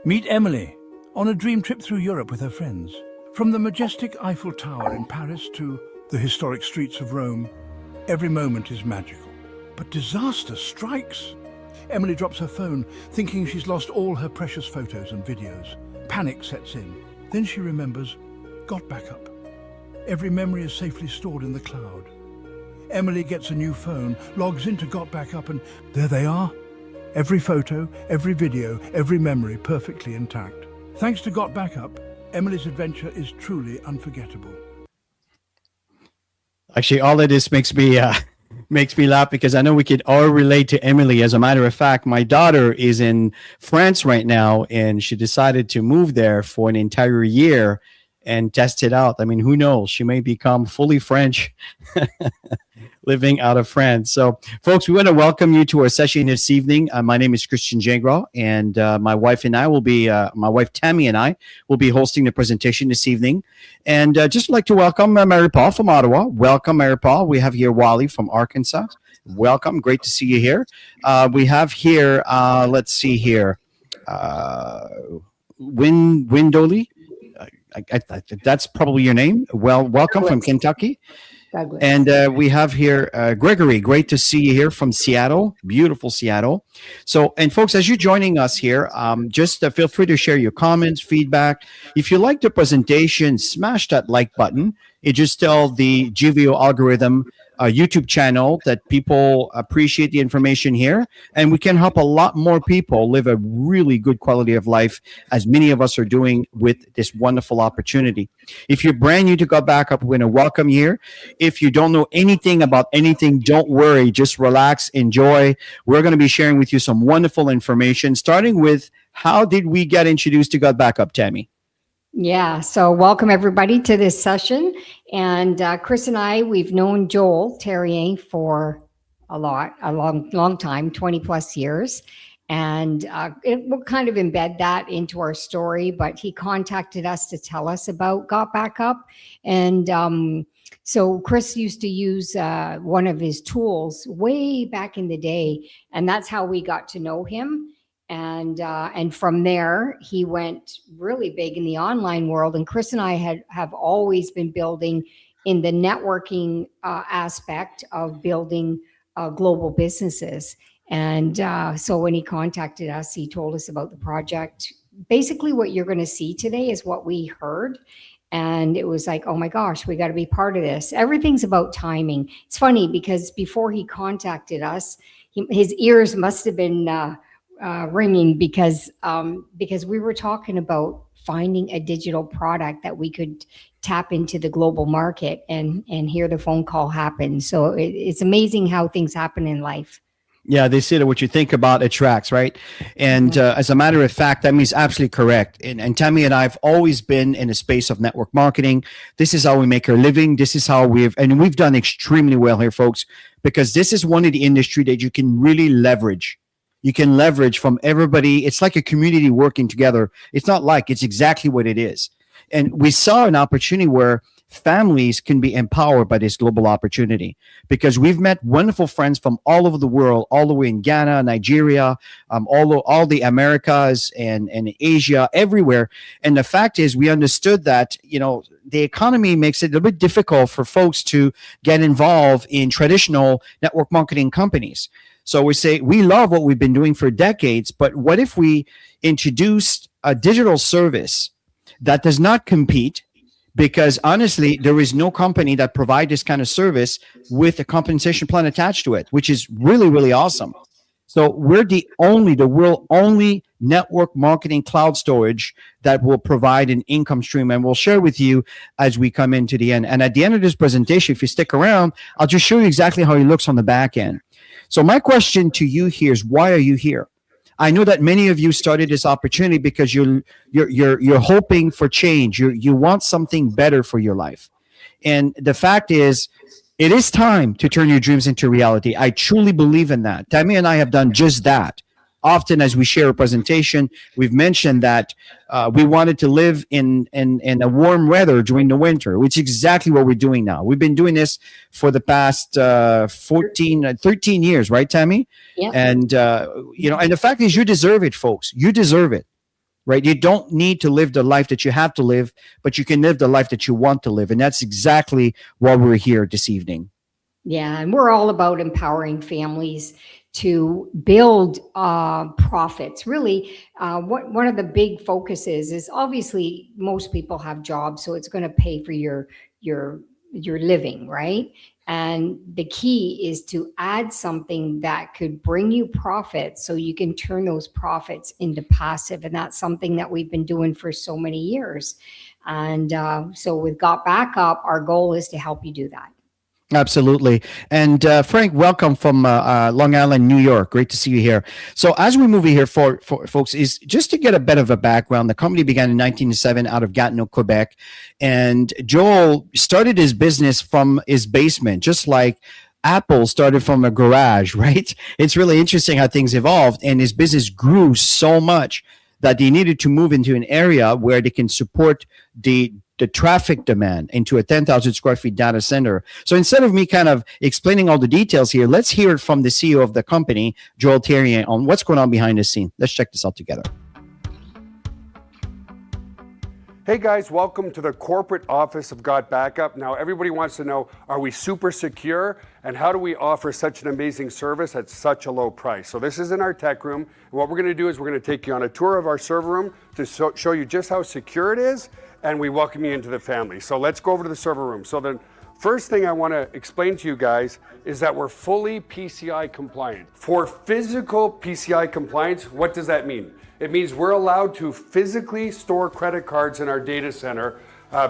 Meet Emily on a dream trip through Europe with her friends. From the majestic Eiffel Tower in Paris to the historic streets of Rome, every moment is magical. But disaster strikes. Emily drops her phone, thinking she's lost all her precious photos and videos. Panic sets in. Then she remembers GotBackup. Every memory is safely stored in the cloud. Emily gets a new phone, logs into GotBackup, and there they are. Every photo, every video, every memory perfectly intact. Thanks to GotBackup, Emily's adventure is truly unforgettable. Actually, all of this makes me laugh because I know we could all relate to Emily. As a matter of fact, my daughter is in France right now, and she decided to move there for an entire year and test it out. I mean, who knows? She may become fully French living out of France. So, folks, we want to welcome you to our session this evening. My name is Christian Jagro, and my wife Tammy and I will be hosting the presentation this evening. And just like to welcome Mary Paul from Ottawa. Welcome, Mary Paul. We have here Wally from Arkansas. Welcome. Great to see you here. We have here, let's see here, Windoli. That's probably your name. Well, welcome from Kentucky. Douglas. And we have here Gregory. Great to see you here from Seattle. Beautiful Seattle. So, and folks, as you're joining us here, just feel free to share your comments, feedback. If you like the presentation, smash that like button. It just tells the GVO algorithm YouTube channel that people appreciate the information here, and we can help a lot more people live a really good quality of life, as many of us are doing with this wonderful opportunity. If you're brand new to GotBackup, we're going to welcome you here. If you don't know anything about anything, don't worry, just relax, enjoy. We're going to be sharing with you some wonderful information, starting with how did we get introduced to GotBackup, Tammy? Yeah, so welcome everybody to this session. And Chris and I, we've known Joel Terrier for a long time, 20 plus years. And we'll kind of embed that into our story, but he contacted us to tell us about GotBackup. And so Chris used to use one of his tools way back in the day, and that's how we got to know him. And from there, he went really big in the online world. And Chris and I have always been building in the networking aspect of building global businesses. And so when he contacted us, he told us about the project. Basically, what you're going to see today is what we heard. And it was like, oh my gosh, we got to be part of this. Everything's about timing. It's funny because before he contacted us, his ears must have been ringing because we were talking about finding a digital product that we could tap into the global market, and here the phone call happened. So it's amazing how things happen in life. Yeah, they say that what you think about attracts, right? And as a matter of fact, that means absolutely correct. And Tammy and I have always been in the space of network marketing. This is how we make our living. This is how we've done extremely well here, folks, because this is one of the industry that you can really leverage. You can leverage from everybody. It's like a community working together. It's exactly what it is. And we saw an opportunity where families can be empowered by this global opportunity, because we've met wonderful friends from all over the world, all the way in Ghana, Nigeria, all the Americas and Asia, everywhere. And the fact is, we understood that, the economy makes it a little bit difficult for folks to get involved in traditional network marketing companies. So we say, we love what we've been doing for decades, but what if we introduced a digital service that does not compete? Because honestly, there is no company that provides this kind of service with a compensation plan attached to it, which is really, really awesome. So we're the world only network marketing cloud storage that will provide an income stream, and we'll share with you as we come into the end. And at the end of this presentation, if you stick around, I'll just show you exactly how it looks on the back end. So my question to you here is, why are you here? I know that many of you started this opportunity because you're hoping for change. You want something better for your life. And the fact is, it is time to turn your dreams into reality. I truly believe in that. Tammy and I have done just that. Often as we share a presentation, we've mentioned that we wanted to live in a warm weather during the winter, which is exactly what we're doing now. We've been doing this for the past 13 years, right, Tammy? Yeah. And, and the fact is, you deserve it, folks. You deserve it. right? You don't need to live the life that you have to live, but you can live the life that you want to live. And that's exactly why we're here this evening. Yeah, and we're all about empowering families to build profits. Really, one of the big focuses is obviously most people have jobs, so it's going to pay for your living, right? And the key is to add something that could bring you profits so you can turn those profits into passive. And that's something that we've been doing for so many years. And so with GotBackup, our goal is to help you do that. Absolutely. And Frank, welcome from Long Island, New York. Great to see you here. So as we move here for folks, is just to get a bit of a background. The company began in 1907 out of Gatineau, Quebec. And Joel started his business from his basement, just like Apple started from a garage, right? It's really interesting how things evolved. And his business grew so much that they needed to move into an area where they can support the traffic demand into a 10,000 square feet data center. So instead of me kind of explaining all the details here, let's hear it from the CEO of the company, Joel Thierry, on what's going on behind the scene. Let's check this out together. Hey guys, welcome to the corporate office of GotBackup. Now everybody wants to know, are we super secure? And how do we offer such an amazing service at such a low price? So this is in our tech room. And what we're gonna do is we're gonna take you on a tour of our server room to show you just how secure it is, and we welcome you into the family. So let's go over to the server room. So the first thing I wanna explain to you guys is that we're fully PCI compliant. For physical PCI compliance, what does that mean? It means we're allowed to physically store credit cards in our data center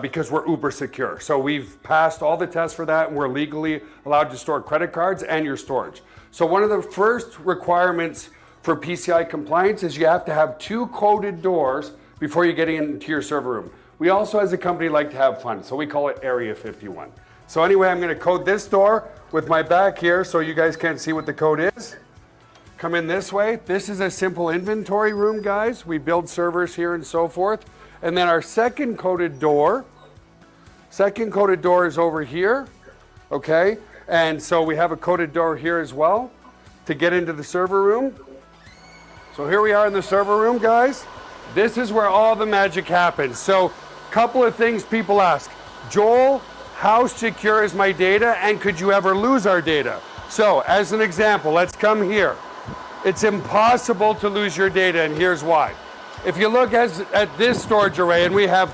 because we're uber secure. So we've passed all the tests for that, and we're legally allowed to store credit cards and your storage. So one of the first requirements for PCI compliance is you have to have 2 coded doors before you get into your server room. We also, as a company, like to have fun, so we call it Area 51. So anyway, I'm gonna code this door with my back here so you guys can't see what the code is. Come in this way. This is a simple inventory room, guys. We build servers here and so forth. And then our second coded door is over here, okay? And so we have a coded door here as well to get into the server room. So here we are in the server room, guys. This is where all the magic happens. So couple of things people ask. Joel, how secure is my data, and could you ever lose our data? So as an example, let's come here. It's impossible to lose your data, and here's why. If you look at this storage array, and we have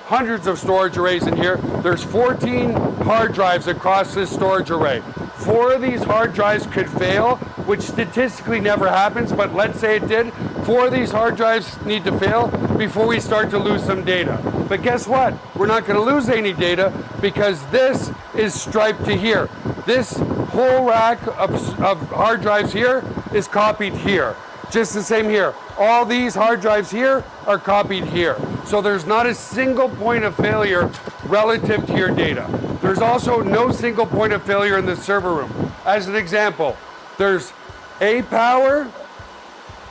hundreds of storage arrays in here, there's 14 hard drives across this storage array. 4 of these hard drives could fail, which statistically never happens, but let's say it did. 4 of these hard drives need to fail before we start to lose some data. But guess what? We're not going to lose any data because this is striped to here. This whole rack of hard drives here is copied here. Just the same here. All these hard drives here are copied here. So there's not a single point of failure relative to your data. There's also no single point of failure in the server room. As an example, there's A power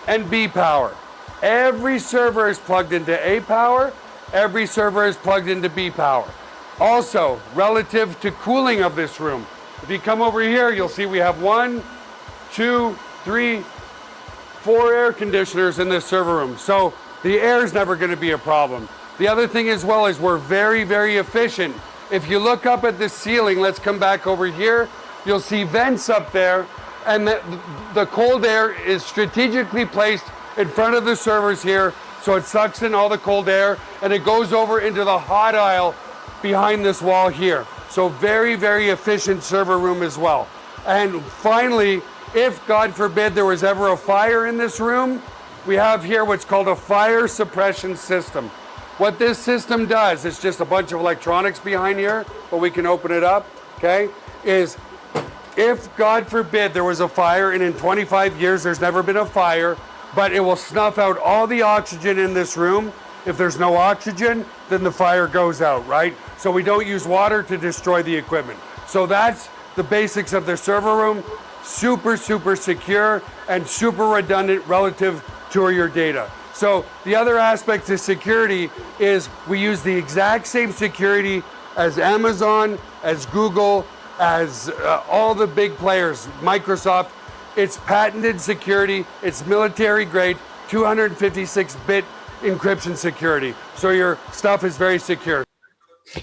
and B power. Every server is plugged into A power. Every server is plugged into B power. Also, relative to cooling of this room, if you come over here, you'll see we have 1, 2, 3, 4 air conditioners in this server room. So the air is never going to be a problem. The other thing as well is we're very, very efficient. If you look up at the ceiling, let's come back over here, you'll see vents up there, and the cold air is strategically placed in front of the servers here, so it sucks in all the cold air, and it goes over into the hot aisle behind this wall here. So very, very efficient server room as well. And finally, if God forbid there was ever a fire in this room, we have here what's called a fire suppression system. What this system does, it's just a bunch of electronics behind here, but we can open it up, okay, is if God forbid there was a fire, and in 25 years there's never been a fire, but it will snuff out all the oxygen in this room. If there's no oxygen, then the fire goes out, right? So we don't use water to destroy the equipment. So that's the basics of the server room. Super, super secure and super redundant relative to your data. So the other aspect to security is we use the exact same security as Amazon, as Google, as all the big players, Microsoft. It's patented security, it's military grade, 256-bit encryption security. So your stuff is very secure.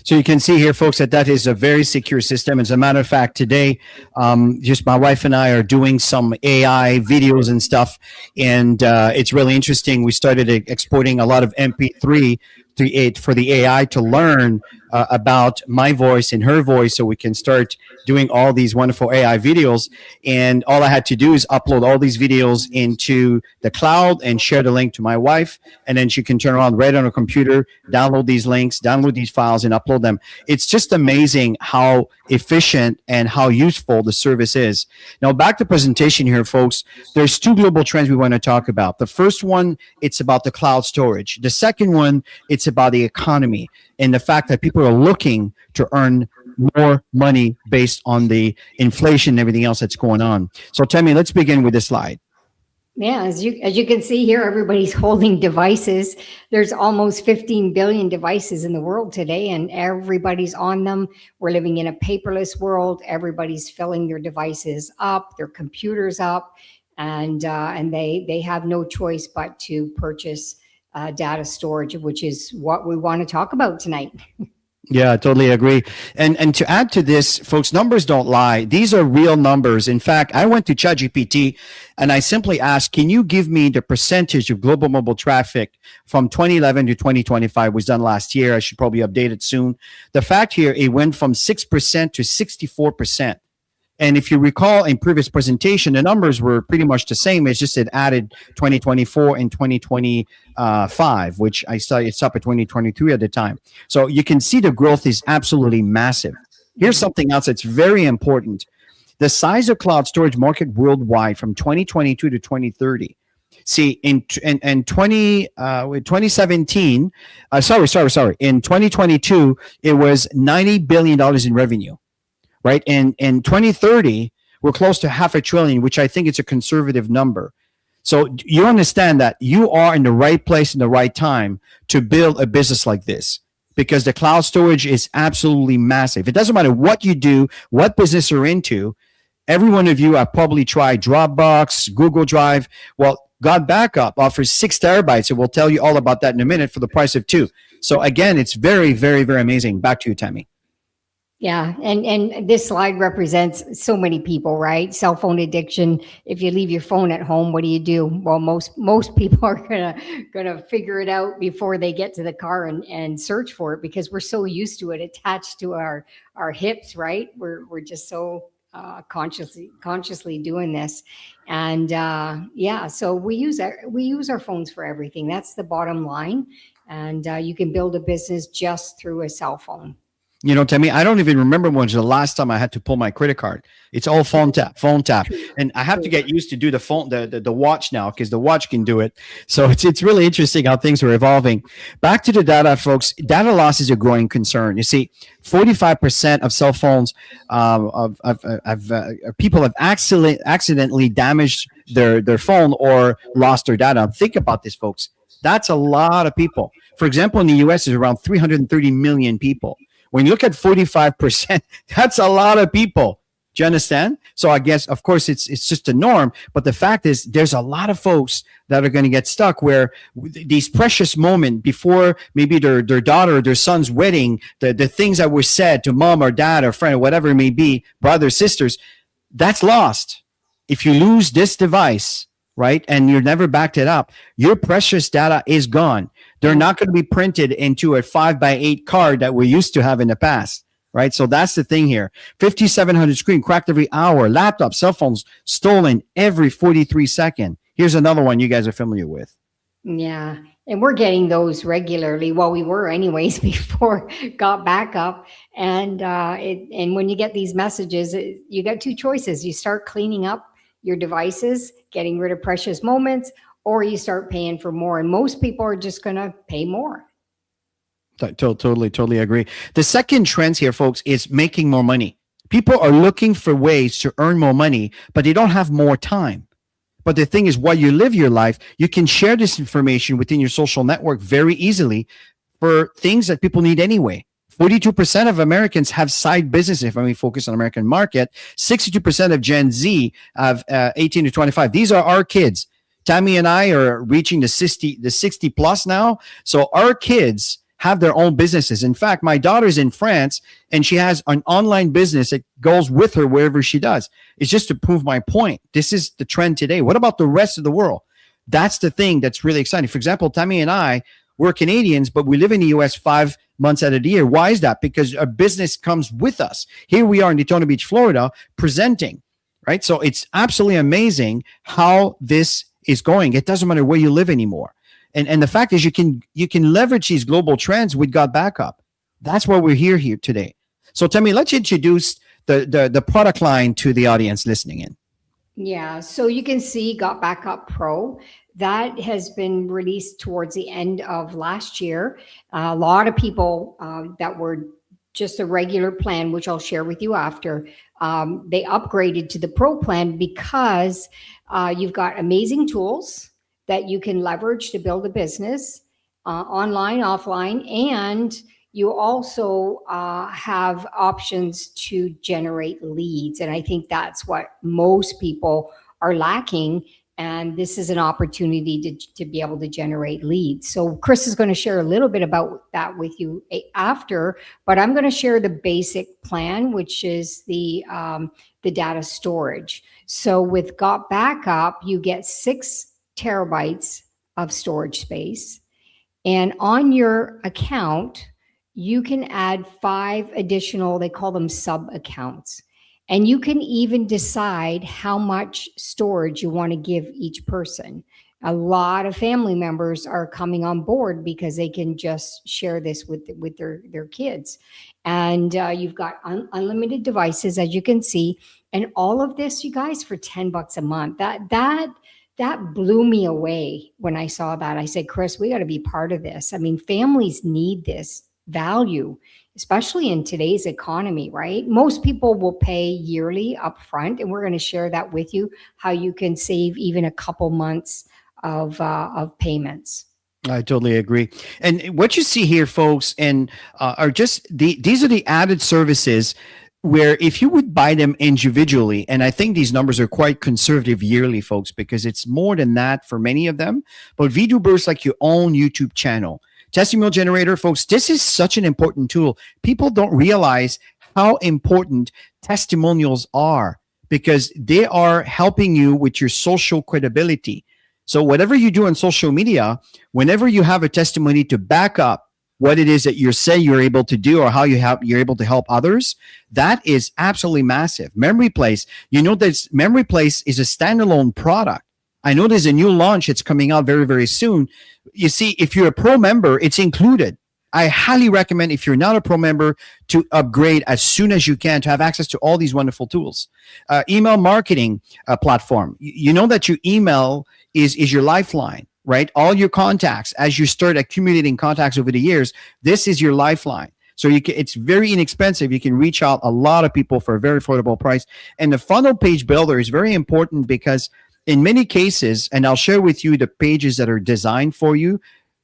So you can see here, folks, that is a very secure system. As a matter of fact, today, just my wife and I are doing some AI videos and stuff, and it's really interesting. We started exporting a lot of MP3 for the AI to learn about my voice and her voice, so we can start doing all these wonderful AI videos. And all I had to do is upload all these videos into the cloud and share the link to my wife, and then she can turn around right on her computer, download these links, download these files, and upload them. It's just amazing how efficient and how useful the service is. Now, back to presentation here, folks. There's two global trends we want to talk about. The first one, it's about the cloud storage. The second one, it's about the economy and the fact that people are looking to earn more money based on the inflation and everything else that's going on. So, Tammy, let's begin with this slide. Yeah, as you can see here, everybody's holding devices. There's almost 15 billion devices in the world today, and everybody's on them. We're living in a paperless world. Everybody's filling their devices up, their computers up, and they have no choice but to purchase data storage, which is what we want to talk about tonight. Yeah, I totally agree. And to add to this, folks, numbers don't lie. These are real numbers. In fact, I went to ChatGPT and I simply asked, can you give me the percentage of global mobile traffic from 2011 to 2025 was done last year. I should probably update it soon. The fact here, it went from 6% to 64%. And if you recall in previous presentation, the numbers were pretty much the same. It's just it added 2024 and 2025, which I saw it's up at 2023 at the time. So you can see the growth is absolutely massive. Here's something else that's very important. The size of cloud storage market worldwide from 2022 to 2030. See, in 2017, in 2022, it was $90 billion in revenue. Right. And in 2030, we're close to $500 billion, which I think is a conservative number. So you understand that you are in the right place in the right time to build a business like this, because the cloud storage is absolutely massive. It doesn't matter what you do, what business you're into. Every one of you have probably tried Dropbox, Google Drive. Well, GotBackup offers 6 terabytes. And we'll tell you all about that in a minute for the price of 2. So again, it's very, very, very amazing. Back to you, Tammy. Yeah, and this slide represents so many people, right? Cell phone addiction. If you leave your phone at home, what do? Well, most people are gonna figure it out before they get to the car and search for it, because we're so used to it attached to our hips, right? We're just so consciously doing this, and yeah, so we use our phones for everything. That's the bottom line, and you can build a business just through a cell phone. You know, Tammy, I don't even remember when was the last time I had to pull my credit card. It's all phone tap. And I have to get used to do the phone, the watch now, because the watch can do it. So it's really interesting how things are evolving. Back to the data, folks. Data loss is a growing concern. You see, 45% of cell phones people have accidentally damaged their phone or lost their data. Think about this, folks. That's a lot of people. For example, in the US, there's around 330 million people. When you look at 45%, that's a lot of people. Do you understand? So I guess, of course, it's just a norm. But the fact is, there's a lot of folks that are going to get stuck where these precious moments before maybe their daughter or their son's wedding, the things that were said to mom or dad or friend or whatever it may be, brothers, sisters, that's lost. If you lose this device, right, and you're never backed it up, your precious data is gone. They're not going to be printed into a 5x8 card that we used to have in the past, right? So that's the thing here. 5,700 screen cracked every hour. Laptops, cell phones stolen every 43 seconds. Here's another one you guys are familiar with. Yeah, and we're getting those regularly. Well, we were anyways before GotBackup. And when you get these messages, you got 2 choices. You start cleaning up your devices, getting rid of precious moments, or you start paying for more. And most people are just going to pay more. Totally agree. The second trend here, folks, is making more money. People are looking for ways to earn more money, but they don't have more time. But the thing is, while you live your life, you can share this information within your social network very easily for things that people need anyway. 42% of Americans have side businesses. If we focus on the American market, 62% of Gen Z have 18 to 25. These are our kids. Tammy and I are reaching the 60 plus now. So our kids have their own businesses. In fact, my daughter's in France and she has an online business that goes with her wherever she does. It's just to prove my point. This is the trend today. What about the rest of the world? That's the thing that's really exciting. For example, Tammy and I, we're Canadians, but we live in the US 5 months out of the year. Why is that? Because our business comes with us. Here we are in Daytona Beach, Florida, presenting, right? So it's absolutely amazing how this is going. It doesn't matter where you live anymore. And the fact is you can leverage these global trends with GotBackup. That's why we're here today. So Tammy, let's introduce the product line to the audience listening in. Yeah, so you can see GotBackup Pro. That has been released towards the end of last year. A lot of people that were just a regular plan, which I'll share with you after, they upgraded to the Pro plan because you've got amazing tools that you can leverage to build a business online, offline, and you also have options to generate leads. And I think that's what most people are lacking. And this is an opportunity to be able to generate leads. So Chris is going to share a little bit about that with you after, but I'm going to share the basic plan, which is the data storage. So with GotBackup, you get 6 terabytes of storage space. And on your account, you can add 5 additional, they call them sub accounts. And you can even decide how much storage you want to give each person. A lot of family members are coming on board because they can just share this with their kids. And you've got unlimited devices, as you can see. And all of this, you guys, for $10 a month. That blew me away when I saw that. I said, Chris, we got to be part of this. I mean, families need this value, especially in today's economy, right? Most people will pay yearly upfront, and we're going to share that with you, how you can save even a couple months of payments. I totally agree. And what you see here, folks, and are just these are the added services where if you would buy them individually, and I think these numbers are quite conservative yearly, folks, because it's more than that for many of them. But Video Burst, like your own YouTube channel. Testimonial generator, folks, this is such an important tool. People don't realize how important testimonials are because they are helping you with your social credibility. So whatever you do on social media, whenever you have a testimony to back up what it is that you say you're able to do or how you're able to help others, that is absolutely massive. Memory Place, you know that Memory Place is a standalone product. I know there's a new launch. It's coming out very, very soon. You see, if you're a pro member, it's included. I highly recommend if you're not a pro member to upgrade as soon as you can to have access to all these wonderful tools. Email marketing platform. You know that your email is your lifeline, right? All your contacts, as you start accumulating contacts over the years, this is your lifeline. So it's very inexpensive. You can reach out a lot of people for a very affordable price. And the funnel page builder is very important because in many cases, and I'll share with you the pages that are designed for you,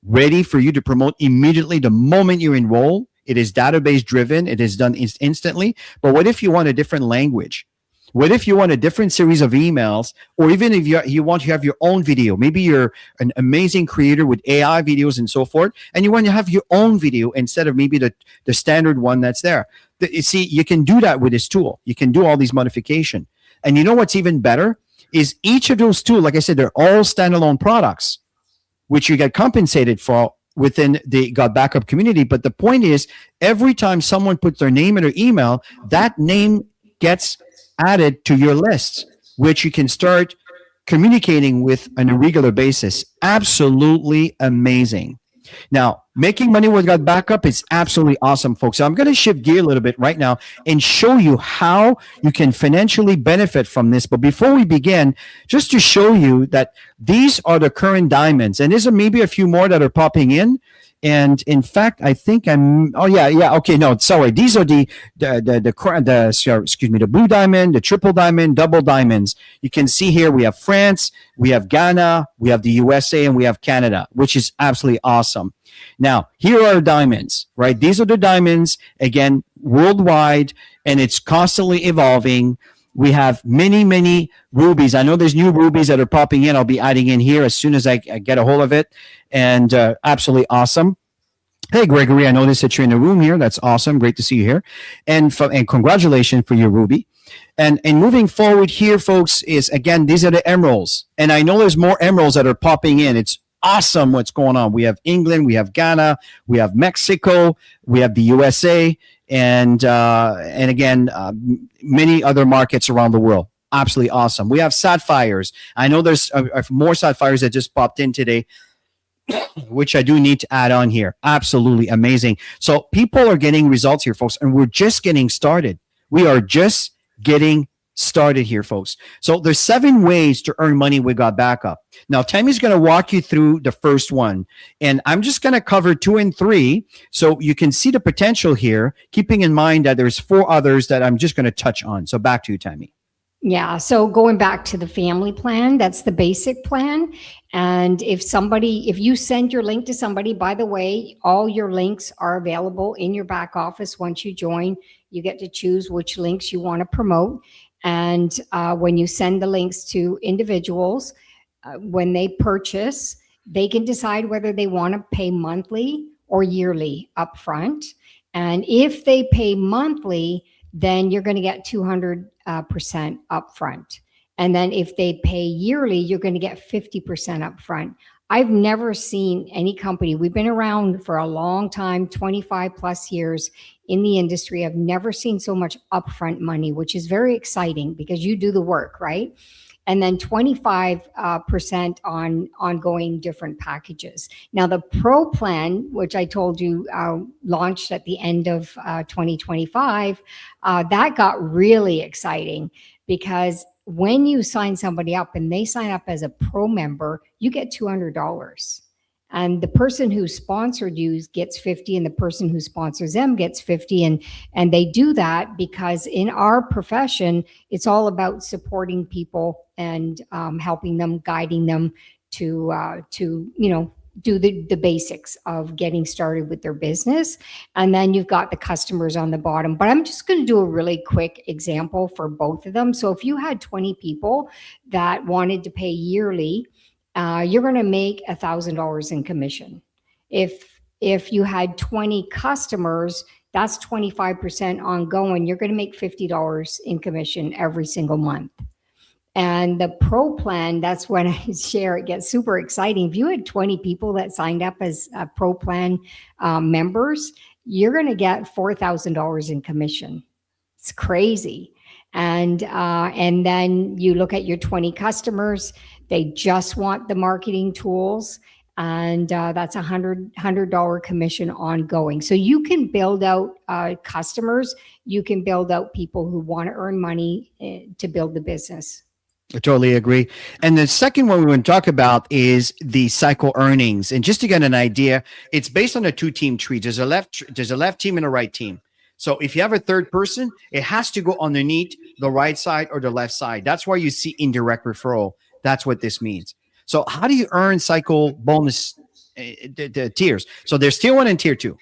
ready for you to promote immediately the moment you enroll. It is database driven. It is done instantly. But what if you want a different language? What if you want a different series of emails, or even if you want to have your own video? Maybe you're an amazing creator with AI videos and so forth, and you want to have your own video instead of maybe the standard one that's there. You see, you can do that with this tool. You can do all these modifications. And you know what's even better? Is each of those tools, like I said, they're all standalone products, which you get compensated for within the GotBackup community. But the point is, every time someone puts their name in their email, that name gets added to your list, which you can start communicating with on a regular basis. Absolutely amazing. Now, making money with GotBackup is absolutely awesome, folks. So I'm going to shift gear a little bit right now and show you how you can financially benefit from this. But before we begin, just to show you that these are the current diamonds, and there's maybe a few more that are popping in. And in fact, I think okay, no, sorry. These are the blue diamond, the triple diamond, double diamonds. You can see here we have France, we have Ghana, we have the USA, and we have Canada, which is absolutely awesome. Now, here are diamonds, right? These are the diamonds, again, worldwide, and it's constantly evolving. We have many rubies. I know there's new rubies that are popping in. I'll be adding in here as soon as I get a hold of it. And absolutely awesome. Hey, Gregory, I noticed that you're in the room here. That's awesome. Great to see you here. And congratulations for your ruby. And moving forward here, folks, is again, these are the emeralds. And I know there's more emeralds that are popping in. It's awesome what's going on. We have England, we have Ghana, we have Mexico, we have the USA, and again, many other markets around the world. Absolutely awesome. We have sapphires. I know there's more sapphires that just popped in today, which I do need to add on here. Absolutely amazing. So people are getting results here, folks, and we're just getting started. We are just getting started here, folks. So there's 7 ways to earn money with GotBackup. Now, Tammy's going to walk you through the first one, and I'm just going to cover 2 and 3 so you can see the potential here, keeping in mind that there's 4 others that I'm just going to touch on. So back to you, Tammy. Yeah. So going back to the family plan, that's the basic plan. And if you send your link to somebody, by the way, all your links are available in your back office. Once you join, you get to choose which links you want to promote. And when you send the links to individuals, when they purchase, they can decide whether they want to pay monthly or yearly upfront. And if they pay monthly, then you're going to get 200% upfront. And then if they pay yearly, you're going to get 50% upfront. I've never seen any company, we've been around for a long time, 25 plus years in the industry. I've never seen so much upfront money, which is very exciting because you do the work, right? And then 25% on ongoing different packages. Now, the Pro plan, which I told you launched at the end of 2025, that got really exciting because when you sign somebody up and they sign up as a Pro member, you get $200. And the person who sponsored you gets 50, and the person who sponsors them gets 50. And they do that because in our profession, it's all about supporting people and helping them, guiding them to do the basics of getting started with their business. And then you've got the customers on the bottom. But I'm just going to do a really quick example for both of them. So if you had 20 people that wanted to pay yearly, you're going to make $1,000 in commission. If you had 20 customers, that's 25% ongoing. You're going to make $50 in commission every single month. And the Pro plan, that's when I share, it gets super exciting. If you had 20 people that signed up as Pro plan members, you're going to get $4,000 in commission. It's crazy. And then you look at your 20 customers, they just want the marketing tools, and that's $100 commission ongoing. So you can build out customers, you can build out people who want to earn money to build the business. I totally agree. And the second one we want to talk about is the cycle earnings. And just to get an idea, it's based on a 2-team tree. There's a left team and a right team. So if you have a third person, it has to go underneath the right side or the left side. That's why you see indirect referral. That's what this means. So how do you earn cycle bonus the tiers? So there's tier 1 and tier 2.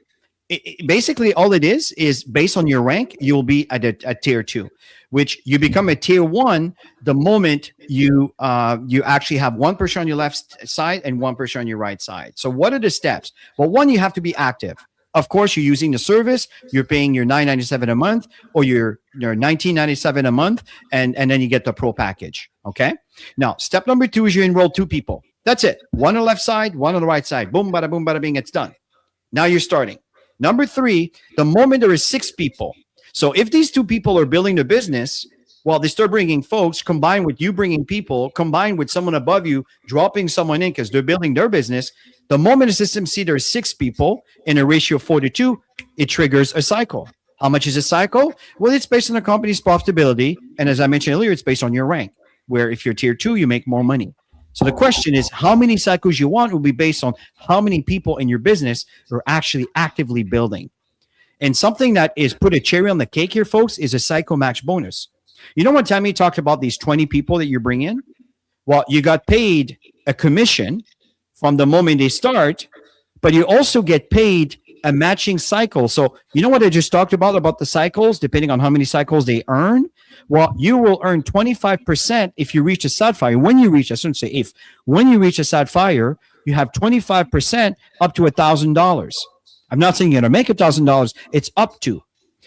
Basically, all it is based on your rank, you'll be at tier 2, which you become a tier 1 the moment you actually have one person on your left side and one person on your right side. So what are the steps? Well, one, you have to be active. Of course, you're using the service. You're paying your $9.97 a month or your $19.97 a month, and then you get the Pro package. Okay. Now, step number 2 is you enroll 2 people. That's it. One on the left side, one on the right side. Boom, bada bing, it's done. Now you're starting. Number 3, the moment there is 6 people. So if these 2 people are building the business, well, they start bringing folks, combined with you bringing people, combined with someone above you dropping someone in because they're building their business. The moment the system sees there's 6 people in a ratio of 4 to 2, it triggers a cycle. How much is a cycle? Well, it's based on the company's profitability. And as I mentioned earlier, it's based on your rank, where if you're tier 2, you make more money. So the question is, how many cycles you want will be based on how many people in your business are actually actively building. And something that is put a cherry on the cake here, folks, is a cycle match bonus. You know what Tammy talked about these 20 people that you bring in? Well, you got paid a commission from the moment they start, but you also get paid a matching cycle. So you know what I just talked about the cycles, depending on how many cycles they earn? Well, you will earn 25% if you reach a sapphire. When you reach, I shouldn't say if, when you reach a sapphire, you have 25% up to $1,000. I'm not saying you're going to make $1,000. It's up to.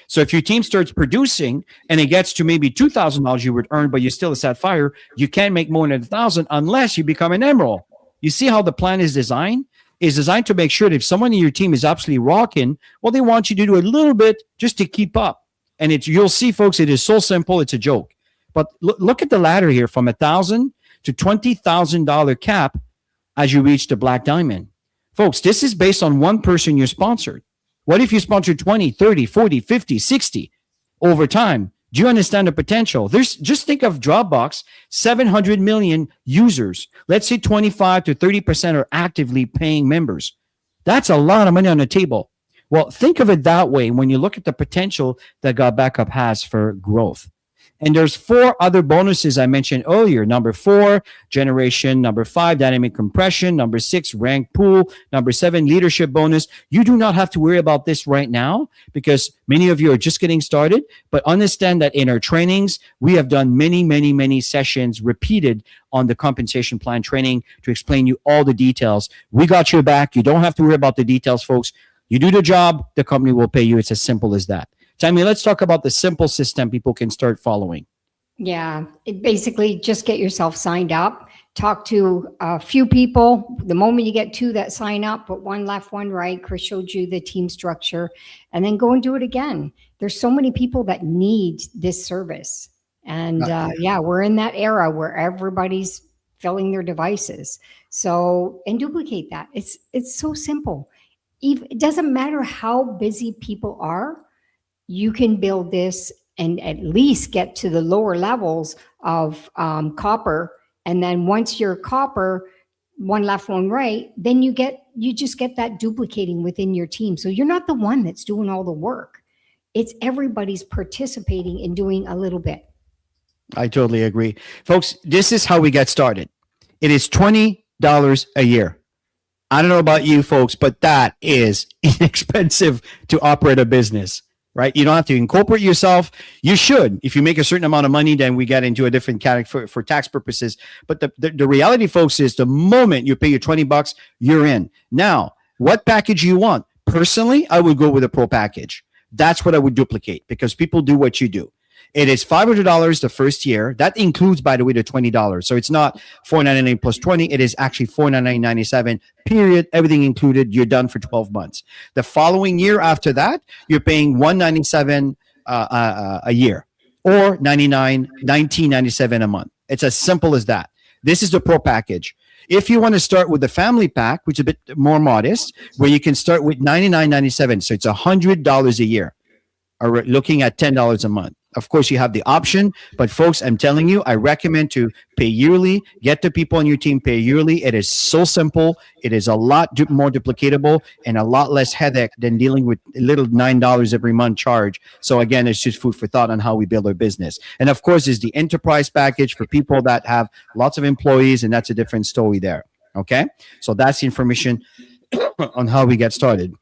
So if your team starts producing and it gets to maybe $2,000 you would earn, but you're still a sapphire, you can't make more than 1,000 unless you become an emerald. You see how the plan is designed? It's designed to make sure that if someone in your team is absolutely rocking, well, they want you to do a little bit just to keep up. And you'll see, folks, it is so simple, it's a joke. But look at the ladder here from $1,000 to $20,000 cap as you reach the black diamond. Folks, this is based on one person you're sponsored. What if you sponsor 20, 30, 40, 50, 60 over time? Do you understand the potential? Just think of Dropbox, 700 million users. Let's say 25 to 30% are actively paying members. That's a lot of money on the table. Well, think of it that way when you look at the potential that GotBackup has for growth. And there's 4 other bonuses I mentioned earlier. Number 4, generation. Number 5, dynamic compression. Number 6, rank pool. Number 7, leadership bonus. You do not have to worry about this right now because many of you are just getting started. But understand that in our trainings, we have done many sessions repeated on the compensation plan training to explain you all the details. We got your back. You don't have to worry about the details, folks. You do the job, the company will pay you. It's as simple as that. Tammy, let's talk about the simple system people can start following. Yeah, basically just get yourself signed up, talk to a few people. The moment you get 2 that sign up, put 1 left, 1 right. Chris showed you the team structure, and then go and do it again. There's so many people that need this service. And yeah, we're in that era where everybody's filling their devices. So, and duplicate that. It's so simple. It doesn't matter how busy people are. You can build this and at least get to the lower levels of copper. And then once you're copper, 1 left, 1 right, then you just get that duplicating within your team. So you're not the one that's doing all the work. It's everybody's participating in doing a little bit. I totally agree. Folks, this is how we get started. It is $20 a year. I don't know about you folks, but that is inexpensive to operate a business. Right? You don't have to incorporate yourself. You should. If you make a certain amount of money, then we get into a different category for tax purposes. But the reality, folks, is the moment you pay your $20, you're in. Now, what package you want? Personally, I would go with a pro package. That's what I would duplicate because people do what you do. It is $500 the first year. That includes, by the way, the $20. So it's not $499 plus 20. It is actually $499.97, period. Everything included. You're done for 12 months. The following year after that, you're paying $197 a year or $19.97 a month. It's as simple as that. This is the pro package. If you want to start with the family pack, which is a bit more modest, where you can start with $99.97. So it's $100 a year, or looking at $10 a month. Of course, you have the option, but folks, I'm telling you, I recommend to pay yearly. Get the people on your team pay yearly. It is so simple. It is a lot more duplicatable and a lot less headache than dealing with a little $9 every month charge. So again, it's just food for thought on how we build our business. And of course, there's the enterprise package for people that have lots of employees, and that's a different story there. Okay, so that's the information on how we get started.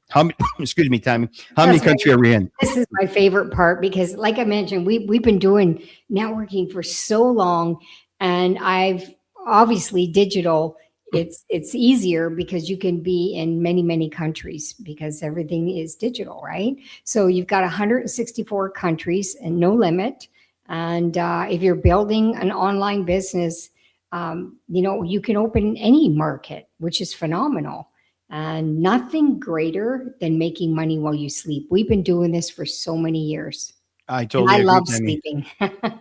Excuse me, Tammy. How many countries are we in? This is my favorite part because, like I mentioned, we've been doing networking for so long, and I've obviously digital. It's easier because you can be in many countries because everything is digital, right? So you've got 164 countries and no limit. And if you're building an online business, you can open any market, which is phenomenal. And nothing greater than making money while you sleep. We've been doing this for so many years. I totally agree, love Tammy. sleeping.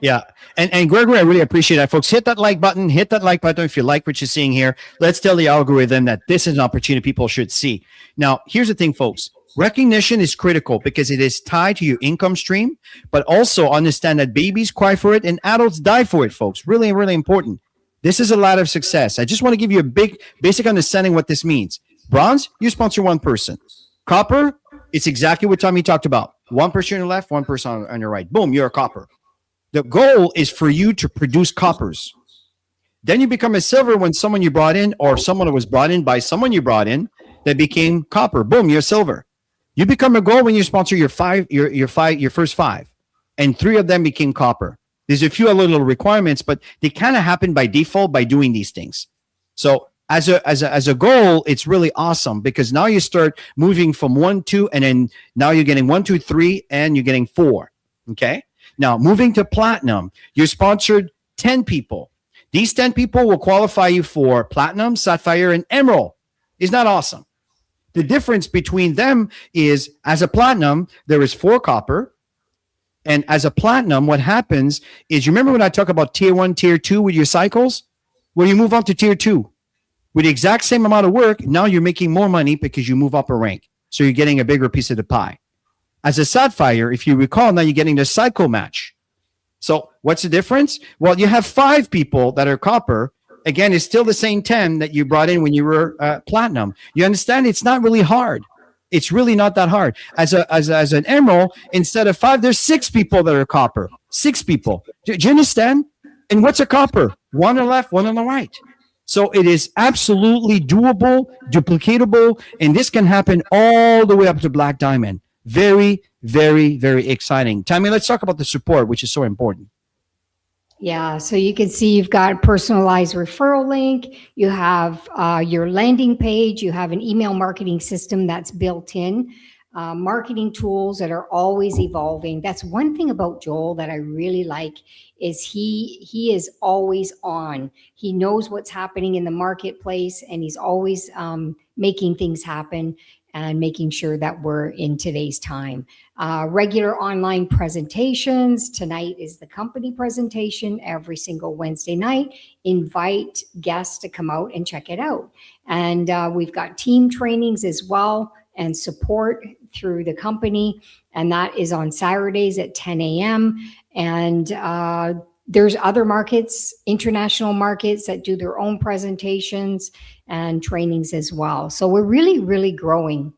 Yeah. And Gregory, I really appreciate that, folks. Hit that like button. Hit that like button if you like what you're seeing here. Let's tell the algorithm that this is an opportunity people should see. Now, here's the thing, folks. Recognition is critical because it is tied to your income stream, but also understand that babies cry for it and adults die for it, folks. Really, really important. This is a ladder of success. I just want to give you a basic understanding what this means. Bronze, you sponsor 1 person. Copper, it's exactly what Tommy talked about. 1 person on your left, 1 person on your right. Boom, you're a copper. The goal is for you to produce coppers. Then you become a silver when someone you brought in or someone was brought in by someone you brought in that became copper. Boom, you're silver. You become a gold when you sponsor your first five, and 3 of them became copper. There's a few little requirements, but they kind of happen by default by doing these things. So as a goal, it's really awesome because now you start moving from 1, 2, and then now you're getting 1, 2, 3, and you're getting 4. Okay. Now moving to platinum, you're sponsored 10 people. These 10 people will qualify you for platinum, sapphire, and emerald. Isn't that awesome? The difference between them is as a platinum, there is 4 copper. And as a platinum, what happens is, you remember when I talk about tier 1, tier 2 with your cycles? Well, you move on to tier 2. With the exact same amount of work, now you're making more money because you move up a rank. So you're getting a bigger piece of the pie. As a sapphire, if you recall, now you're getting the cycle match. So what's the difference? Well, you have 5 people that are copper. Again, it's still the same 10 that you brought in when you were platinum. You understand? It's not really hard. It's really not that hard. As an emerald, instead of 5, there's 6 people that are copper. 6 people. Do you understand? And what's a copper? 1 on the left, 1 on the right. So it is absolutely doable, duplicatable, and this can happen all the way up to black diamond. Very, very, very exciting. Tammy, let's talk about the support, which is so important. Yeah, so you can see you've got a personalized referral link. You have your landing page. You have an email marketing system that's built in. Marketing tools that are always evolving. That's one thing about Joel that I really like is he is always on. He knows what's happening in the marketplace, and he's always making things happen and making sure that we're in today's time. Regular online presentations. Tonight is the company presentation every single Wednesday night. Invite guests to come out and check it out. And we've got team trainings as well and support through the company. And that is on Saturdays at 10 a.m. And there's other markets, international markets that do their own presentations and trainings as well. So we're really, really growing.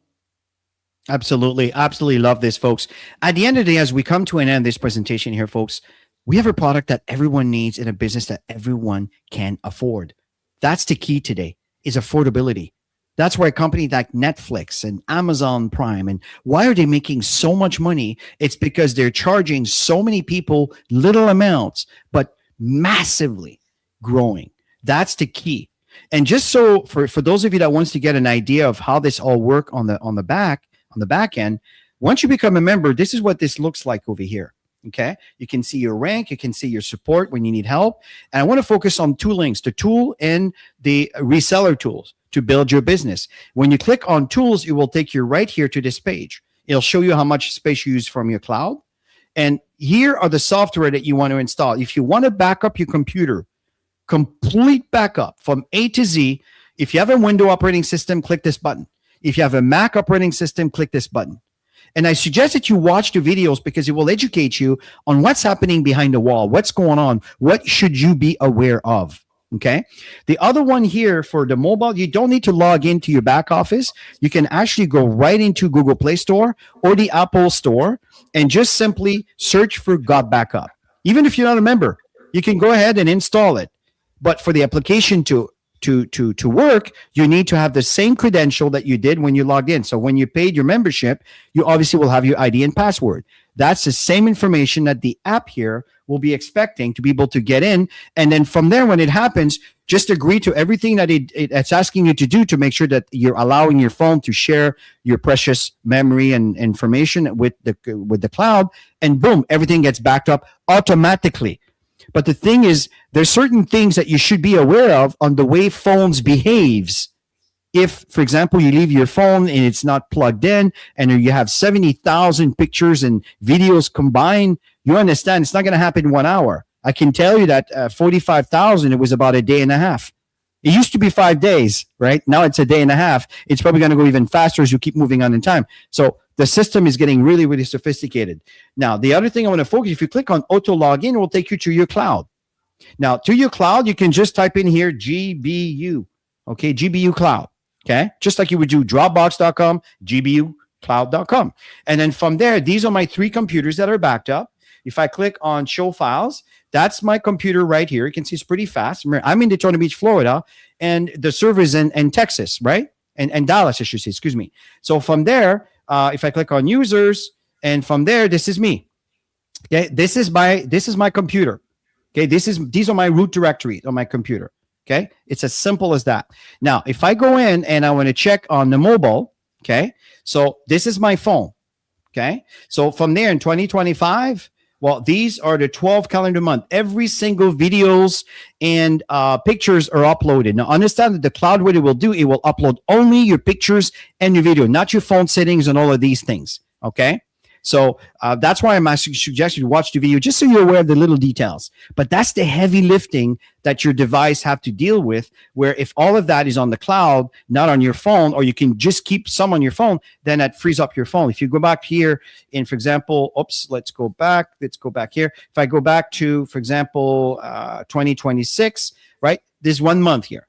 Absolutely. Absolutely love this, folks. At the end of the day, as we come to an end of this presentation here, folks, we have a product that everyone needs in a business that everyone can afford. That's the key today, is affordability. That's why a company like Netflix and Amazon Prime, and why are they making so much money? It's because they're charging so many people little amounts, but massively growing. That's the key. And just so for those of you that wants to get an idea of how this all work on the back end, once you become a member, this is what this looks like over here. Okay. You can see your rank, you can see your support when you need help. And I want to focus on 2 links, the tool and the reseller tools to build your business. When you click on tools, it will take you right here to this page. It'll show you how much space you use from your cloud. And here are the software that you want to install. If you want to back up your computer, complete backup from A to Z. If you have a Windows operating system, click this button. If you have a Mac operating system, click this button. And I suggest that you watch the videos because it will educate you on what's happening behind the wall, what's going on, what should you be aware of. Okay. The other one here for the mobile, you don't need to log into your back office. You can actually go right into Google Play Store or the Apple Store and just simply search for GotBackup. Even if you're not a member, you can go ahead and install it. But for the application to work, you need to have the same credential that you did when you logged in. So when you paid your membership, you obviously will have your ID and password. That's the same information that the app here will be expecting to be able to get in. And then from there, when it happens, just agree to everything that it's asking you to do to make sure that you're allowing your phone to share your precious memory and information with the cloud. And boom, everything gets backed up automatically. But the thing is, there's certain things that you should be aware of on the way phones behaves. If, for example, you leave your phone and it's not plugged in and you have 70,000 pictures and videos combined, you understand it's not going to happen in 1 hour. I can tell you that 45,000, it was about a day and a half. It used to be 5 days, right? Now it's a day and a half. It's probably going to go even faster as you keep moving on in time. So the system is getting really, really sophisticated. Now, the other thing I want to focus, if you click on auto login, it will take you to your cloud. Now, to your cloud, you can just type in here GBU, okay, GBU cloud, okay? Just like you would do Dropbox.com, GBUcloud.com. And then from there, these are my 3 computers that are backed up. If I click on show files, that's my computer right here. You can see it's pretty fast. I'm in Daytona Beach, Florida, and the server is in Texas, right? And Dallas, I should say, excuse me. So from there, if I click on users, and from there, this is me. Okay, this is my computer. Okay, these are my root directories on my computer. Okay, it's as simple as that. Now, if I go in and I want to check on the mobile, okay, so this is my phone. Okay, so from there in 2025, well, these are the 12 calendar month. Every single videos and pictures are uploaded. Now, understand that the cloud, what it will do, it will upload only your pictures and your video, not your phone settings and all of these things. Okay. So that's why I'm asking, suggest you to watch the video just so you're aware of the little details. But that's the heavy lifting that your device have to deal with, where if all of that is on the cloud, not on your phone, or you can just keep some on your phone, then that frees up your phone. If you go back here in, for example, let's go back here. If I go back to, for example, 2026, right? There's 1 month here,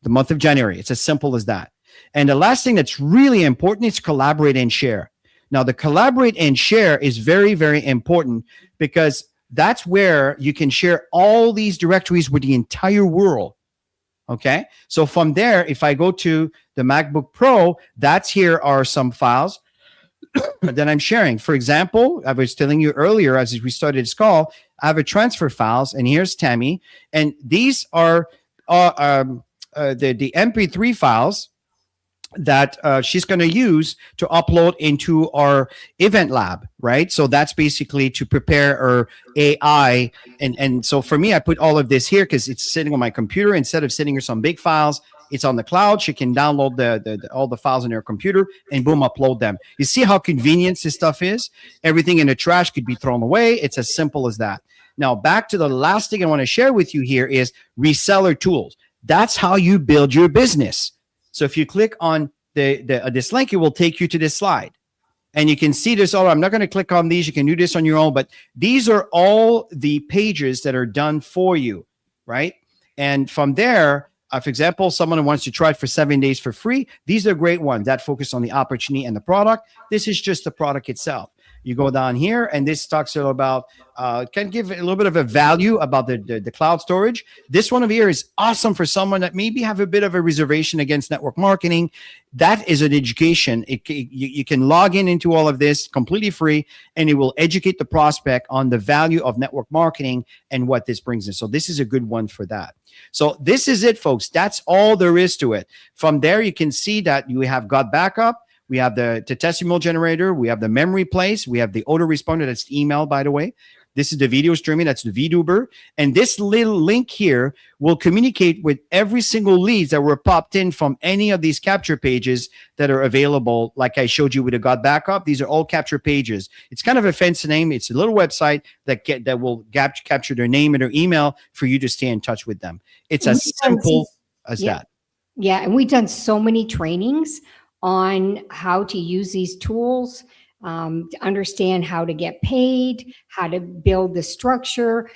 the month of January. It's as simple as that. And the last thing that's really important is collaborate and share. Now, the collaborate and share is very, very important because that's where you can share all these directories with the entire world. Okay. So from there, if I go to the MacBook Pro, here are some files that I'm sharing. For example, I was telling you earlier as we started this call, I have a transfer files, and here's Tammy. And these are the MP3 files that she's going to use to upload into our event lab, right? So that's basically to prepare our AI. And so for me, I put all of this here because it's sitting on my computer. Instead of sitting here some big files, it's on the cloud. She can download all the files on her computer and boom, upload them. You see how convenient this stuff is? Everything in the trash could be thrown away. It's as simple as that. Now, back to the last thing I want to share with you here is reseller tools. That's how you build your business. So if you click on this link, it will take you to this slide. And you can see this. Oh, I'm not going to click on these. You can do this on your own. But these are all the pages that are done for you, right? And from there, for example, someone who wants to try it for 7 days for free, these are great ones that focus on the opportunity and the product. This is just the product itself. You go down here, and this talks about, can give a little bit of a value about the cloud storage. This one over here is awesome for someone that maybe have a bit of a reservation against network marketing. That is an education. You can log into all of this completely free, and it will educate the prospect on the value of network marketing and what this brings in. So this is a good one for that. So this is it, folks. That's all there is to it. From there, you can see that you have GotBackup. We have the testimonial generator. We have the memory place. We have the autoresponder. That's the email, by the way. This is the video streaming. That's the VTuber. And this little link here will communicate with every single leads that were popped in from any of these capture pages that are available. Like I showed you with the GotBackup, these are all capture pages. It's kind of a fancy name. It's a little website that will capture their name and their email for you to stay in touch with them. It's as simple as that. Yeah, and we've done so many trainings on how to use these tools, to understand how to get paid, how to build the structure.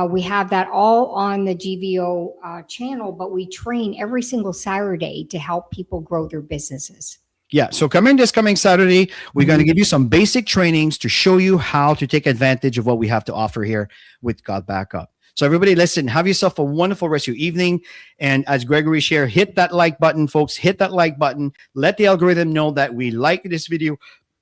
We have that all on the GVO channel, but we train every single Saturday to help people grow their businesses. Yeah, so come in this coming Saturday. We're going to give you some basic trainings to show you how to take advantage of what we have to offer here with GotBackup. So everybody, listen, have yourself a wonderful rest of your evening. And as Gregory shared, hit that like button, folks. Hit that like button. Let the algorithm know that we like this video,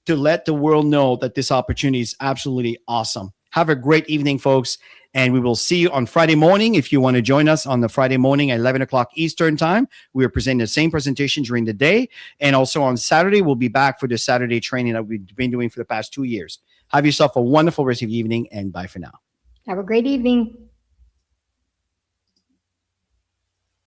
to let the world know that this opportunity is absolutely awesome. Have a great evening, folks. And we will see you on Friday morning. If you want to join us on the Friday morning at 11 o'clock Eastern time, we are presenting the same presentation during the day. And also on Saturday, we'll be back for the Saturday training that we've been doing for the past 2 years. Have yourself a wonderful rest of the evening, and bye for now. Have a great evening.